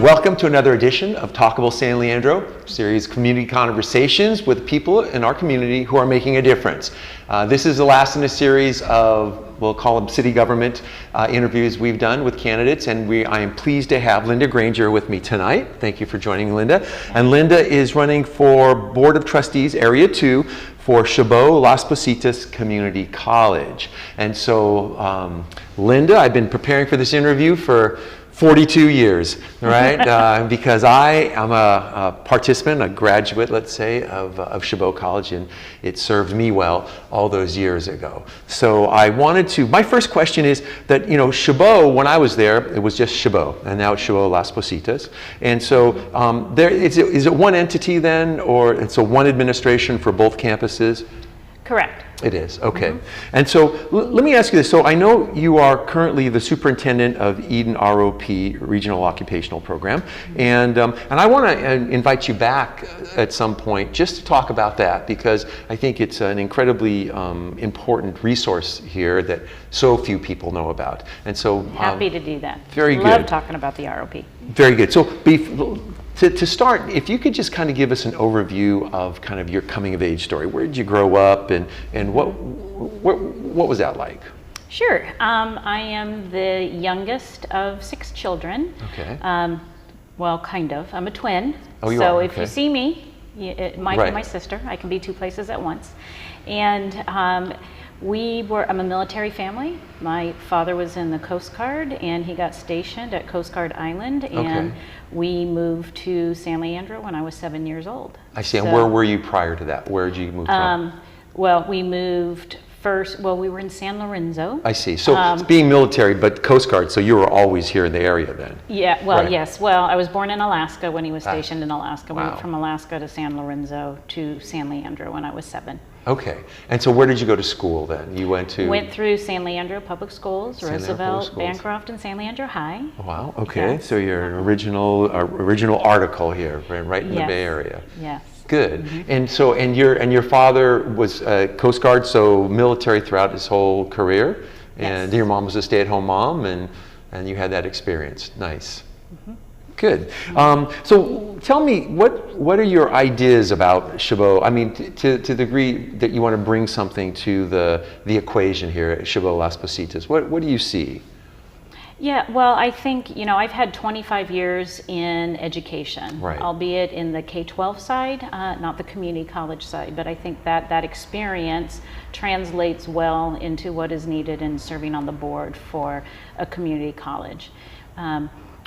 Welcome to another edition of Talkable San Leandro, series community conversations with people in our community who are making a difference. This is the last in a series of, we'll call them city government interviews we've done with candidates, and I am pleased to have Linda Granger with me tonight. Thank you for joining, Linda. And Linda is running for Board of Trustees, Area 2, for Chabot-Las Positas Community College. And so, Linda, I've been preparing for this interview for 42 years, right? Because I am a participant, a graduate, let's say, of Chabot College, and it served me well all those years ago. So I wanted to, my first question is that, you know, Chabot, when I was there, it was just Chabot, and now it's Chabot-Las Positas. And so is it one entity then, or it's a one administration for both campuses? Correct. It is, okay. Mm-hmm. And so let me ask you this. So I know you are currently the superintendent of Eden ROP, Regional Occupational Program, and I want to invite you back at some point just to talk about that, because I think it's an incredibly important resource here that so few people know about. And so happy to do that. Very good. Love talking about the ROP. Very good. So to start, if you could just kind of give us an overview of kind of your coming of age story. Where did you grow up, and what was that like? Sure. I am the youngest of 6 children. Okay. Well, kind of. I'm a twin. Oh, you so are? if okay. you see me, it might be my sister. I can be 2 places at once. And I'm a military family. My father was in the Coast Guard, and he got stationed at Coast Guard Island, and we moved to San Leandro when I was 7 years old. I see. And where were you prior to that? Where did you move from? Well, we moved first, we were in San Lorenzo. I see. So it's being military, but Coast Guard, so you were always here in the area then? Yeah, well, yes. Well, I was born in Alaska when he was stationed in Alaska. We went from Alaska to San Lorenzo to San Leandro when I was 7. Okay. And so where did you go to school then? You went through San Leandro Public Schools, Roosevelt, Bancroft, and San Leandro High. Wow. Okay. Yes. So you're an original article here, right in the Bay Area. Yes. Good. Mm-hmm. And your father was Coast Guard, so military throughout his whole career, and your mom was a stay-at-home mom, and you had that experience. Nice. Mm-hmm. Good. So tell me, what are your ideas about Chabot? I mean, to the degree that you want to bring something to the equation here at Chabot-Las Positas, what do you see? Yeah, well, I think, I've had 25 years in education, albeit in the K-12 side, not the community college side, but I think that experience translates well into what is needed in serving on the board for a community college.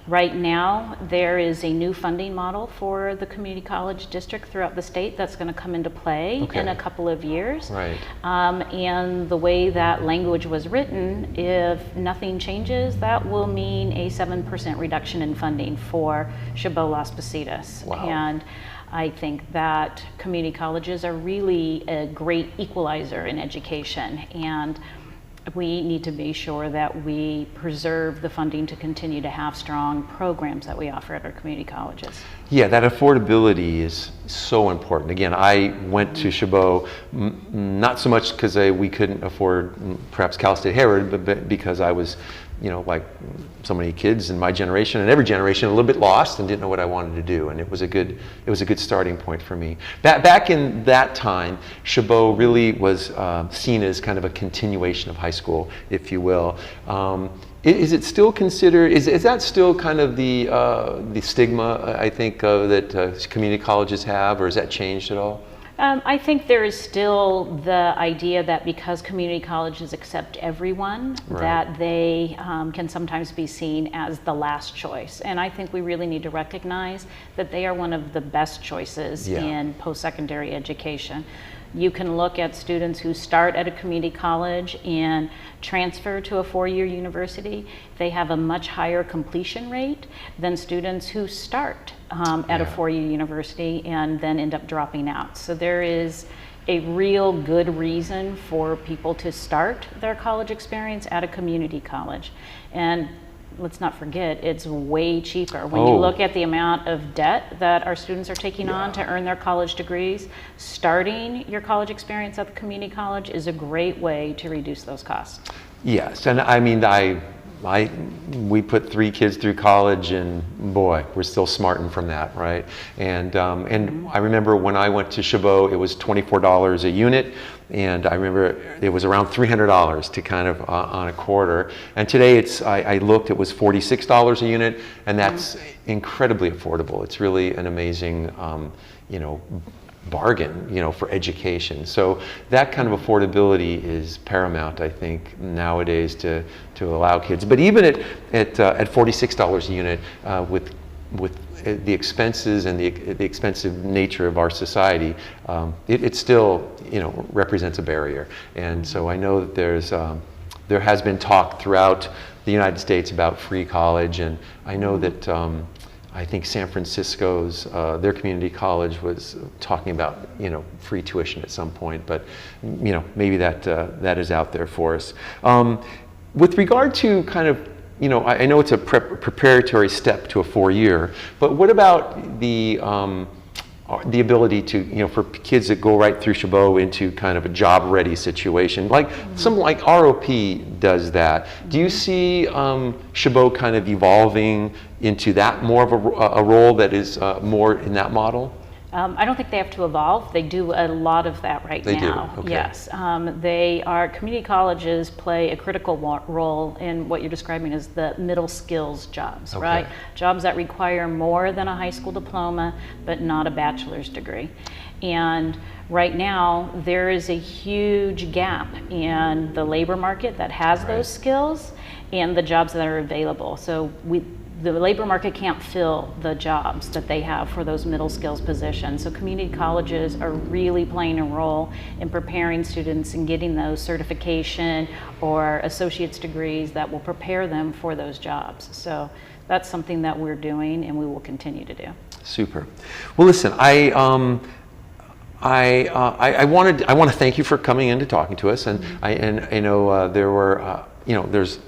Right now, there is a new funding model for the community college district throughout the state that's going to come into play in a couple of years. Right. And the way that language was written, if nothing changes, that will mean a 7% reduction in funding for Chabot-Las Positas. Wow. And I think that community colleges are really a great equalizer in education, and we need to be sure that we preserve the funding to continue to have strong programs that we offer at our community colleges. Yeah, that affordability is so important. Again, I went to Chabot not so much because we couldn't afford perhaps Cal State Hayward, but because I was, like so many kids in my generation and every generation, a little bit lost and didn't know what I wanted to do, and it was a good starting point for me. Back in that time, Chabot really was seen as kind of a continuation of high school, if you will. Is it still considered? Is that still kind of the stigma I think that community colleges have, or has that changed at all? I think there is still the idea that because community colleges accept everyone, that they can sometimes be seen as the last choice. And I think we really need to recognize that they are one of the best choices in post-secondary education. You can look at students who start at a community college and transfer to a 4-year university. They have a much higher completion rate than students who start at a 4-year university and then end up dropping out. So there is a real good reason for people to start their college experience at a community college. And let's not forget, it's way cheaper. When you look at the amount of debt that our students are taking on to earn their college degrees, starting your college experience at the community college is a great way to reduce those costs. Yes, and I mean, we put 3 kids through college, and boy, we're still smarting from that, right? And I remember when I went to Chabot, it was $24 a unit, and I remember it was around $300 to kind of on a quarter. And today I looked, it was $46 a unit, and that's incredibly affordable. It's really an amazing, bargain, for education. So that kind of affordability is paramount, I think, nowadays to allow kids. But even at $46 a unit, with the expenses and the expensive nature of our society, it still, represents a barrier. And so I know that there has been talk throughout the United States about free college, and I know that I think San Francisco's, their community college was talking about, free tuition at some point, but, maybe that is out there for us. With regard to kind of, I know it's a preparatory step to a 4-year, but what about the ability to, for kids that go right through Chabot into kind of a job-ready situation, like like ROP does that. Do you see Chabot kind of evolving into that more of a role that is more in that model? I don't think they have to evolve. They do a lot of that right now. They do? Okay. Yes. Community colleges play a critical role in what you're describing as the middle skills jobs, Okay. right? Jobs that require more than a high school diploma, but not a bachelor's degree. And right now, there is a huge gap in the labor market that has those skills and the jobs that are available. So the labor market can't fill the jobs that they have for those middle skills positions. So community colleges are really playing a role in preparing students and getting those certification or associate's degrees that will prepare them for those jobs. So that's something that we're doing and we will continue to do. Super. Well, listen, I want to thank you for coming in to talking to us, and I know there were there's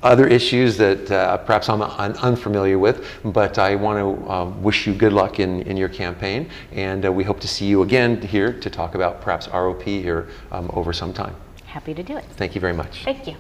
other issues that perhaps I'm unfamiliar with, but I want to wish you good luck in your campaign, and we hope to see you again here to talk about perhaps ROP here over some time. Happy to do it. Thank you very much. Thank you.